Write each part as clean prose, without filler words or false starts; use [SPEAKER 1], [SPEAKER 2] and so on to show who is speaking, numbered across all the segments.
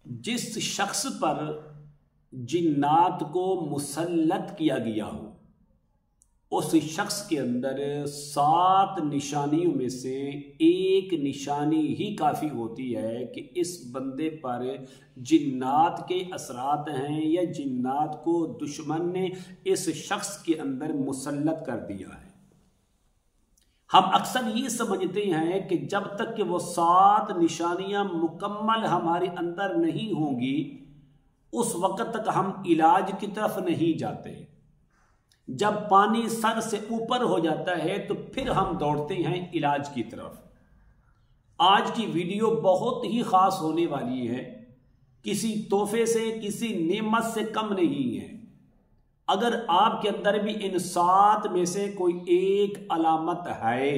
[SPEAKER 1] जिस शख्स पर जिन्नात को मुसल्लत किया गया हो उस शख्स के अंदर 7 निशानियों में से एक निशानी ही काफ़ी होती है कि इस बंदे पर जिन्नात के असरात हैं या जिन्नात को दुश्मन ने इस शख्स के अंदर मुसल्लत कर दिया है। हम अक्सर ये समझते हैं कि जब तक कि वो 7 निशानियां मुकम्मल हमारे अंदर नहीं होंगी उस वक्त तक हम इलाज की तरफ नहीं जाते। जब पानी सर से ऊपर हो जाता है तो फिर हम दौड़ते हैं इलाज की तरफ। आज की वीडियो बहुत ही खास होने वाली है, किसी तोहफे से किसी नेमत से कम नहीं है। अगर आपके अंदर भी इन 7 में से कोई एक अलामत है,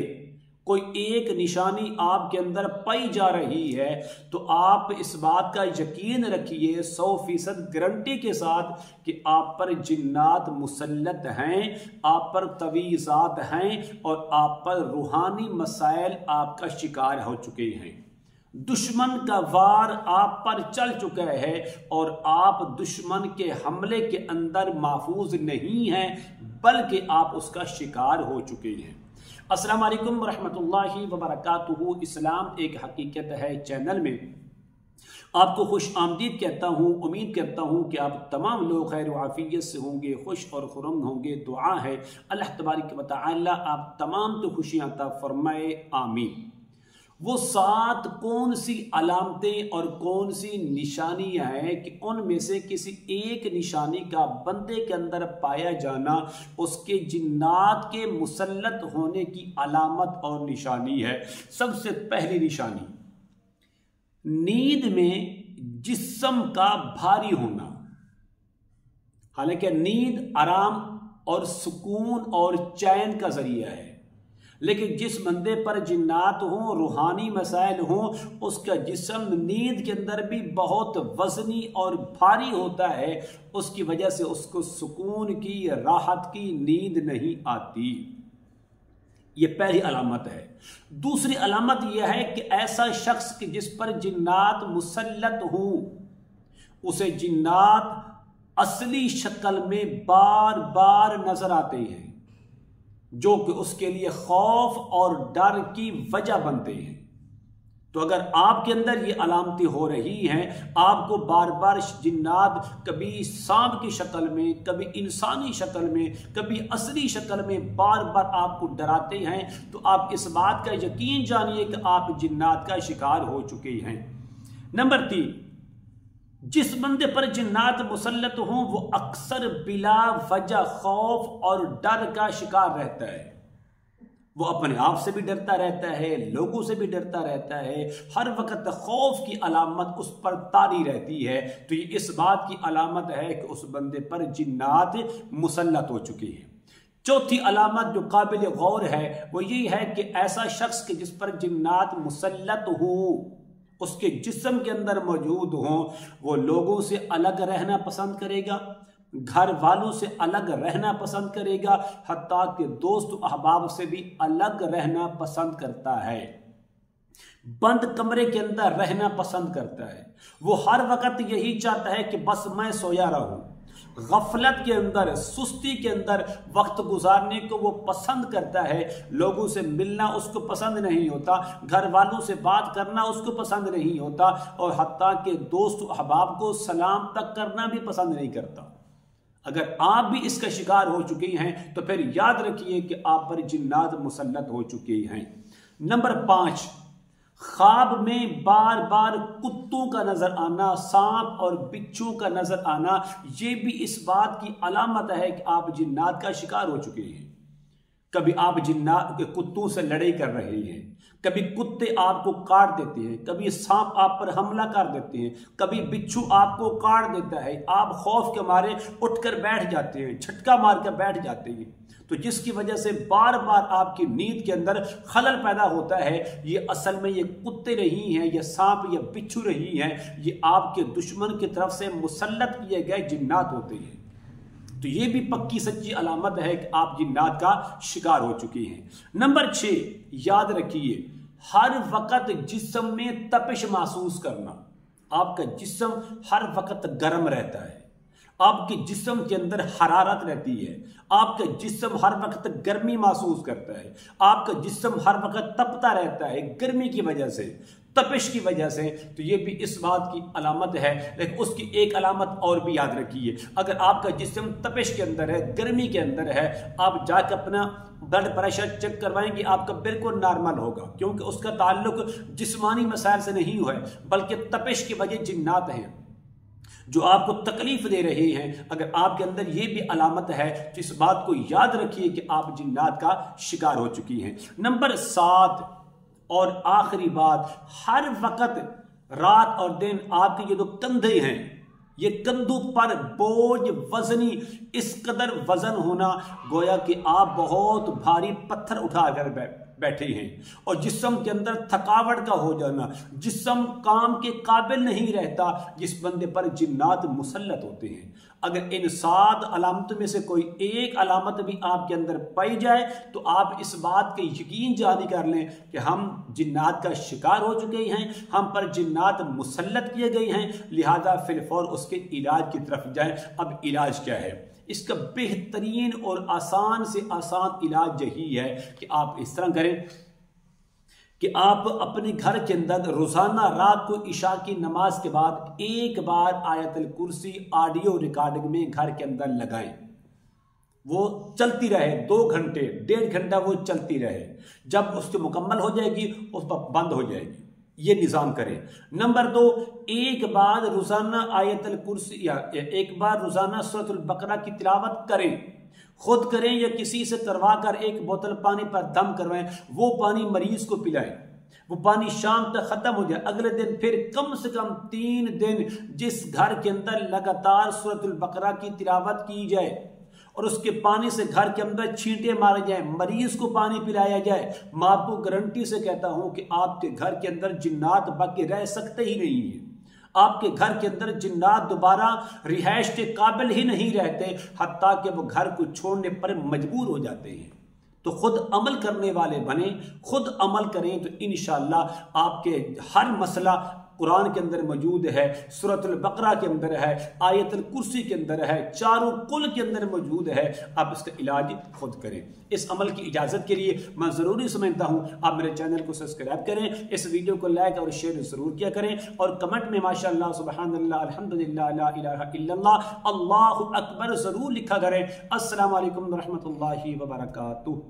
[SPEAKER 1] कोई एक निशानी आपके अंदर पाई जा रही है, तो आप इस बात का यकीन रखिए 100% गारंटी के साथ कि आप पर जिन्नात मुसल्लत हैं, आप पर तवीज़ात हैं और आप पर रूहानी मसाइल आपका शिकार हो चुके हैं। दुश्मन का वार आप पर चल चुका है और आप दुश्मन के हमले के अंदर महफूज नहीं हैं बल्कि आप उसका शिकार हो चुके हैं। अस्सलाम वालेकुम रहमतुल्लाहि व बरकातुहू। इस्लाम एक हकीकत है चैनल में आपको खुश आमदीद कहता हूँ। उम्मीद करता हूँ कि आप तमाम लोग खैर आफियत से होंगे, खुश और खुरम होंगे। दुआ है अल्लाह तबारक व तआला आप तमाम तो खुशियाँ अता फरमाए, आमीन। वो 7 कौन सी अलामतें और कौन सी निशानियां हैं कि उनमें से किसी एक निशानी का बंदे के अंदर पाया जाना उसके जिन्नात के मुसल्लत होने की अलामत और निशानी है। सबसे पहली निशानी, नींद में जिस्म का भारी होना। हालांकि नींद आराम और सुकून और चैन का जरिया है, लेकिन जिस बंदे पर जिन्नात हो, रूहानी मसाइल हो, उसका जिस्म नींद के अंदर भी बहुत वजनी और भारी होता है। उसकी वजह से उसको सुकून की, राहत की नींद नहीं आती। ये पहली अलामत है। दूसरी अलामत यह है कि ऐसा शख्स कि जिस पर जिन्नात मुसल्लत हो उसे जिन्नात असली शक्ल में बार बार नजर आते हैं, जो कि उसके लिए खौफ और डर की वजह बनते हैं। तो अगर आपके अंदर ये अलामतें हो रही हैं, आपको बार बार जिन्नात कभी सांप की शक्ल में, कभी इंसानी शक्ल में, कभी असली शक्ल में बार बार आपको डराते हैं, तो आप इस बात का यकीन जानिए कि आप जिन्नात का शिकार हो चुके हैं। नंबर 3, जिस बंदे पर जिन्नात मुसल्लत हो वो अक्सर बिला वजह खौफ और डर का शिकार रहता है। वो अपने आप से भी डरता रहता है, लोगों से भी डरता रहता है, हर वक्त खौफ की अलामत उस पर तारी रहती है। तो ये इस बात की अलामत है कि उस बंदे पर जिन्नात मुसल्लत हो चुकी है। चौथी अलामत जो काबिल गौर है वो ये है कि ऐसा शख्स के जिस पर जिन्नात मुसल्लत हो उसके जिस्म के अंदर मौजूद हो, वो लोगों से अलग रहना पसंद करेगा, घर वालों से अलग रहना पसंद करेगा, हत्ता कि दोस्त अहबाब से भी अलग रहना पसंद करता है, बंद कमरे के अंदर रहना पसंद करता है। वो हर वक्त यही चाहता है कि बस मैं सोया रहूं। गफलत के अंदर, सुस्ती के अंदर वक्त गुजारने को वो पसंद करता है। लोगों से मिलना उसको पसंद नहीं होता, घर वालों से बात करना उसको पसंद नहीं होता और हत्ता के दोस्त अहबाब को सलाम तक करना भी पसंद नहीं करता। अगर आप भी इसका शिकार हो चुके हैं तो फिर याद रखिए कि आप पर जिन्नात मुसल्लत हो चुके हैं। नंबर 5, ख्वाब में बार बार कुत्तों का नजर आना, सांप और बिच्छू का नजर आना, यह भी इस बात की अलामत है कि आप जिन्नात का शिकार हो चुके हैं। कभी आप जिन्नात के कुत्तों से लड़ाई कर रहे हैं, कभी कुत्ते आपको काट देते हैं, कभी सांप आप पर हमला कर देते हैं, कभी बिच्छू आपको काट देता है, आप खौफ के मारे उठकर बैठ जाते हैं, झटका मारकर बैठ जाते हैं। तो जिसकी वजह से बार बार आपकी नींद के अंदर खलल पैदा होता है। ये असल में ये कुत्ते नहीं हैं, ये सांप या बिच्छू नहीं हैं, ये आपके दुश्मन की तरफ से मुसल्लत किए गए जिन्नात होते हैं। तो ये भी पक्की सच्ची अलामत है कि आप जिन्नात का शिकार हो चुके हैं। नंबर 6, याद रखिए हर वक्त जिस्म में तपिश महसूस करना। आपका जिस्म हर वक्त गर्म रहता है, आपके जिस्म के अंदर हरारत रहती है, आपका जिस्म हर वक्त गर्मी महसूस करता है, आपका जिस्म हर वक्त तपता रहता है गर्मी की वजह से, तपिश की वजह से। तो ये भी इस बात की अलामत है। लेकिन उसकी एक अलामत और भी याद रखिए, अगर आपका जिस्म तपिश के अंदर है, गर्मी के अंदर है, आप जाकर अपना ब्लड प्रेशर चेक करवाएंगे, आपका बिल्कुल नॉर्मल होगा, क्योंकि उसका ताल्लुक जिस्मानी मसाइल से नहीं हुआ है, बल्कि तपिश की वजह जिन्नात हैं जो आपको तकलीफ दे रहे हैं। अगर आपके अंदर ये भी अलामत है तो इस बात को याद रखिए कि आप जिन्नात का शिकार हो चुकी हैं। नंबर 7 और आखिरी बात, हर वक्त रात और दिन आपके ये जो कंधे हैं, ये कंधों पर बोझ वजनी, इस कदर वजन होना गोया कि आप बहुत भारी पत्थर उठाकर बैठे हैं, और जिस्म के अंदर थकावट का हो जाना, जिस्म काम के काबिल नहीं रहता, जिस बंदे पर जिन्नात मुसल्लत होते हैं। अगर इन 7 अलामतों में से कोई एक अलामत भी आपके अंदर पाई जाए तो आप इस बात के यकीन जारी कर लें कि हम जिन्नात का शिकार हो चुके हैं, हम पर जिन्नात मुसल्लत किए गए हैं, लिहाजा फिलफौर उसके इलाज की तरफ जाएं। अब इलाज क्या है? इसका बेहतरीन और आसान से आसान इलाज यही है कि आप इस तरह करें कि आप अपने घर के अंदर रोजाना रात को इशा की नमाज के बाद एक बार आयतल कुर्सी ऑडियो रिकॉर्डिंग में घर के अंदर लगाएं। वो चलती रहे 2 घंटे 1.5 घंटा वो चलती रहे, जब उसकी मुकम्मल हो जाएगी उस पर बंद हो जाएगी। ये निज़ाम करें। नंबर 2, एक बार रोजाना आयतल कुर्सी या एक बार रोजाना सूरतुल बकरा की तिलावत करें, खुद करें या किसी से करवा कर एक बोतल पानी पर दम करवाएं, वो पानी मरीज को पिलाएं, वो पानी शाम तक खत्म हो जाए, अगले दिन फिर कम से कम 3 दिन जिस घर के अंदर लगातार सूरतुल बकरा की तिलावत की जाए और उसके पानी से घर के अंदर छींटे मारे जाए, मरीज को पानी पिलाया जाए, मैं आपको गारंटी से कहता हूं कि आपके घर के अंदर जिन्नात बाकी रह सकते ही नहीं है। आपके घर के अंदर जिन्नात दोबारा रिहाइश के काबिल ही नहीं रहते, हत्ता कि वो घर को छोड़ने पर मजबूर हो जाते हैं। तो खुद अमल करने वाले बने, खुद अमल करें तो इंशाअल्लाह आपके हर मसला कुरान के अंदर मौजूद है, सूरतुल बकरा के अंदर है, आयतुल कुर्सी के अंदर है, चारों कुल के अंदर मौजूद है। आप इसका इलाज खुद करें। इस अमल की इजाजत के लिए मैं जरूरी समझता हूं आप मेरे चैनल को सब्सक्राइब करें, इस वीडियो को लाइक और शेयर जरूर किया करें, और कमेंट में माशाअल्लाह, सुबहानल्लाह, अल्हम्दुलिल्लाह, ला इलाहा इल्लल्लाह, अल्लाहु अकबर जरूर लिखा करें। अस्सलाम वालेकुम व रहमतुल्लाहि व बरकातुहू।